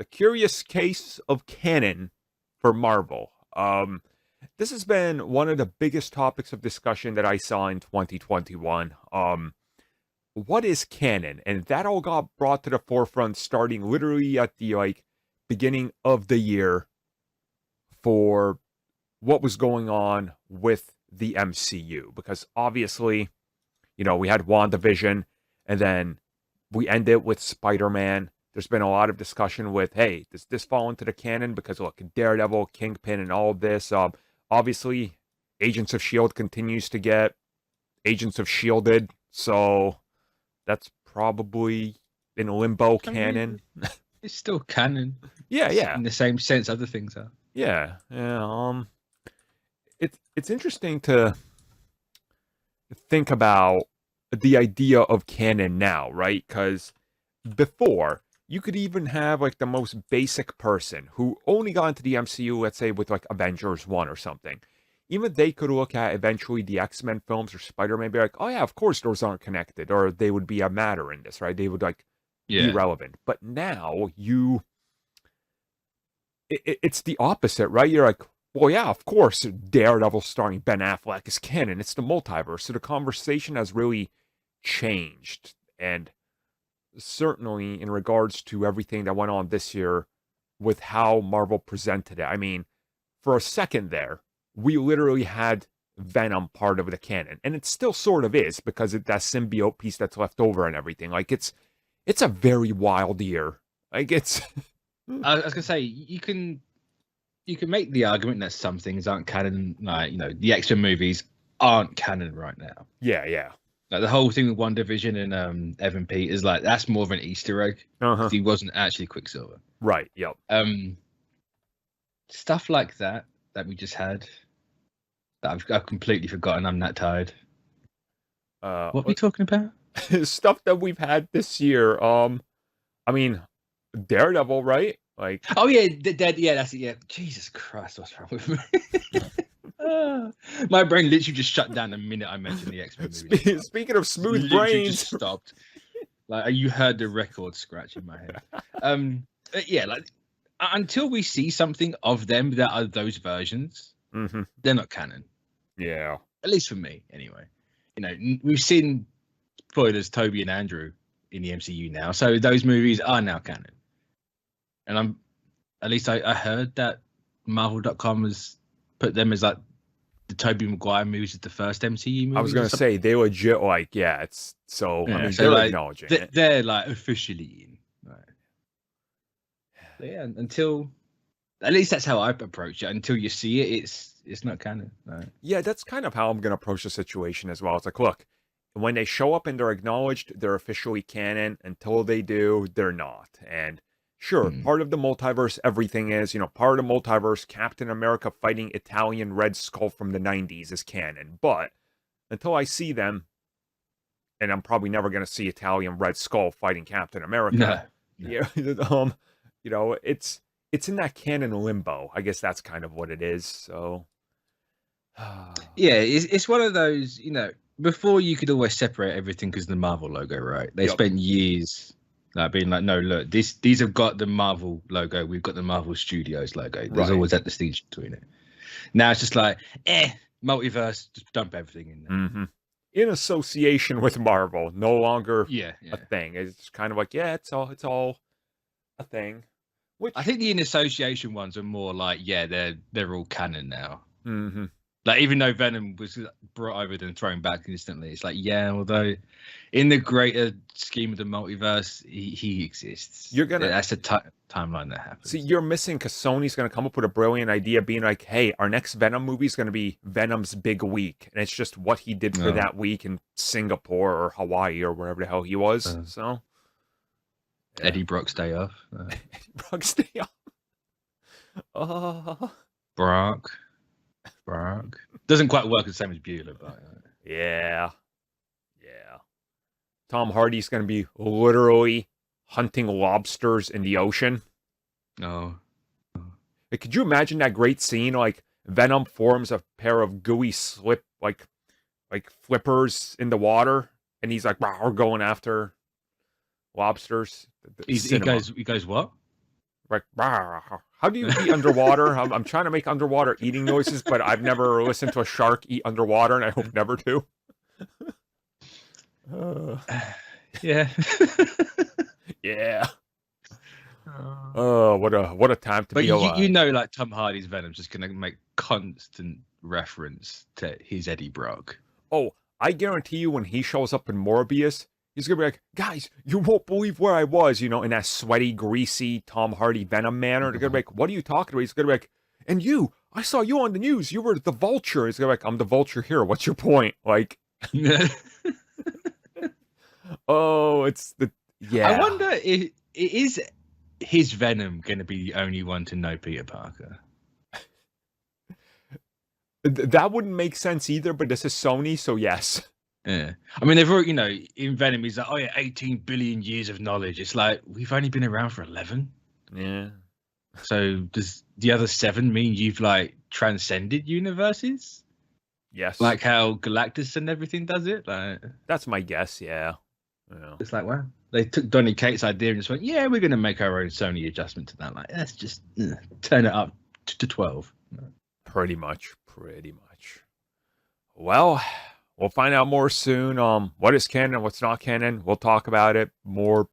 the curious case of canon for Marvel. This has been one of the biggest topics of discussion that I saw in 2021. What is canon? And that all got brought to the forefront starting literally at the beginning of the year for what was going on with the MCU. Because obviously, we had WandaVision, and then we ended with Spider-Man. There's been a lot of discussion with, hey, does this fall into the canon? Because look, Daredevil, Kingpin, and all of this. Obviously, Agents of S.H.I.E.L.D. continues to get Agents of Shielded, so that's probably in limbo canon. It's still canon. Yeah. In the same sense other things are. Yeah. It's interesting to think about the idea of canon now, right? Because before, you could even have the most basic person who only got into the MCU, let's say with Avengers 1 or something. Even they could look at eventually the X-Men films or Spider-Man and be like, oh yeah, of course those aren't connected, or they would be a matter in this, right? They would be relevant. But now it's the opposite, right? You're like, well, yeah, of course, Daredevil starring Ben Affleck is canon. It's the multiverse. So the conversation has really changed. And certainly in regards to everything that went on this year with how Marvel presented it. I mean, for a second there, we literally had Venom part of the canon. And it still sort of is because that symbiote piece that's left over and everything. It's a very wild year. I was going to say, you can make the argument that some things aren't canon, the X-Men movies aren't canon right now. Yeah. Like the whole thing with WandaVision and Evan Peters, that's more of an Easter egg. He wasn't actually Quicksilver. Right. Yep. Stuff like that we just had that I've completely forgotten. I'm that tired. What are we talking about? Stuff that we've had this year. I mean, Daredevil, right? Oh yeah, yeah, that's it. Yeah, Jesus Christ, what's wrong with me? My brain literally just shut down the minute I mentioned the X-Men movie. Speaking of smooth brains, just stopped. You heard the record scratch in my head. Yeah, until we see something of them that are those versions, they're not canon. Yeah, at least for me, anyway. We've seen spoilers, Toby and Andrew in the MCU now, so those movies are now canon. And I heard that Marvel.com has put them as the Tobey Maguire movies as the first MCU movie. I was going to say they legit it's so. Yeah, I mean, they're acknowledging it. They're officially in. Right. So, yeah, until at least that's how I approach it. Until you see it, it's not canon. Right? Yeah, that's kind of how I'm going to approach the situation as well. It's look, when they show up and they're acknowledged, they're officially canon. Until they do, they're not. And sure, part of the multiverse, everything is, part of the multiverse, Captain America fighting Italian Red Skull from the 90s is canon. But until I see them, and I'm probably never going to see Italian Red Skull fighting Captain America. No. Yeah, it's in that canon limbo. I guess that's kind of what it is. So, yeah, it's one of those, before you could always separate everything because of the Marvel logo, right? They spent years being no, look, these have got the Marvel logo. We've got the Marvel Studios logo. There's always that distinction between it. Now it's just multiverse, just dump everything in there. Mm-hmm. In association with Marvel, no longer a thing. It's kind of it's all a thing. Which I think the in association ones are more they're all canon now. Mm-hmm. Even though Venom was brought over then thrown back instantly, it's although in the greater scheme of the multiverse, he exists. That's a timeline that happens. See, you're missing because Sony's going to come up with a brilliant idea, being hey, our next Venom movie is going to be Venom's big week, and it's just what he did for that week in Singapore or Hawaii or wherever the hell he was. So Eddie Brock's day off. Eddie Brock's day off. Brock. Doesn't quite work the same as Bueller, but yeah. Tom Hardy's going to be literally hunting lobsters in the ocean. Oh. Could you imagine that great scene? Venom forms a pair of gooey slip flippers in the water, and he's going after lobsters. He goes what? Like, how do you eat underwater? I'm trying to make underwater eating noises, but I've never listened to a shark eat underwater, and I hope never to. Yeah. Yeah. Oh, what a time to be alive. You know, like Tom Hardy's Venom's just gonna make constant reference to his Eddie Brock. Oh, I guarantee you, when he shows up in Morbius, he's gonna be like, guys, you won't believe where I was, in that sweaty, greasy Tom Hardy Venom manner. They're gonna be like, what are you talking about? He's gonna be like, and you, I saw you on the news. You were the Vulture. He's gonna be like, I'm the Vulture here. What's your point? Like, oh, it's the, yeah. I wonder if is his Venom gonna be the only one to know Peter Parker? That wouldn't make sense either, but this is Sony, so yes. Yeah. I mean, they've already, in Venom, he's like, oh yeah, 18 billion years of knowledge. It's like, we've only been around for 11. Yeah. So does the other 7 mean you've, transcended universes? Yes. Like how Galactus and everything does it? That's my guess, yeah. It's like, wow. They took Donny Cates' idea and just went, yeah, we're going to make our own Sony adjustment to that. Like, let's just turn it up to 12. Pretty much. Well, we'll find out more soon. What is canon, what's not canon. We'll talk about it more